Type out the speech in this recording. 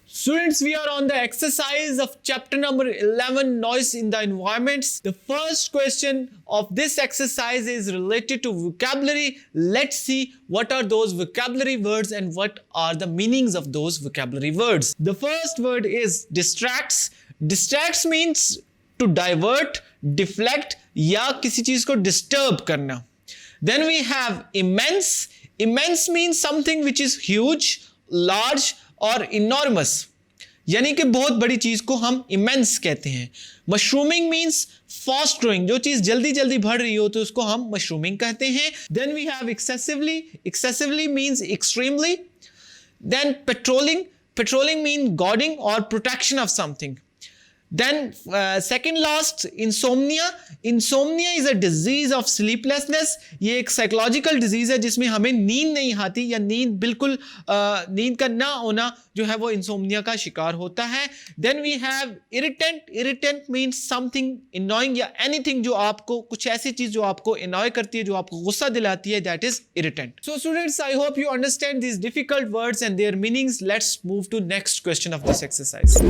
Students, we are on the exercise of chapter number 11, noise in the environments. The first question of this exercise is related to vocabulary. Let's see what are those vocabulary words and what are the meanings of those vocabulary words. The first word is distracts. Distracts means to divert, deflect या किसी चीज को disturb करना. Then we have immense. Immense means something which is huge, large और enormous. यानी कि बहुत बड़ी चीज को हम immense कहते हैं. Mushrooming means fast growing. जो चीज जल्दी जल्दी बढ़ रही हो तो उसको हम mushrooming कहते हैं. Then we have excessively. Excessively means extremely. Then patrolling. Patrolling means guarding or protection of something. Then second last, insomnia. Insomnia is a disease of sleeplessness. ये एक psychological disease है जिसमें हमें नींद नहीं आती या नींद बिल्कुल नींद का ना होना जो है वो insomnia का शिकार होता है. Then we have irritant. Irritant means something annoying या anything जो आपको कुछ ऐसी चीज जो आपको annoy करती है, जो आपको गुस्सा दिलाती है, that is irritant. So students, I hope you understand these difficult words and their meanings. Let's move to next question of this exercise.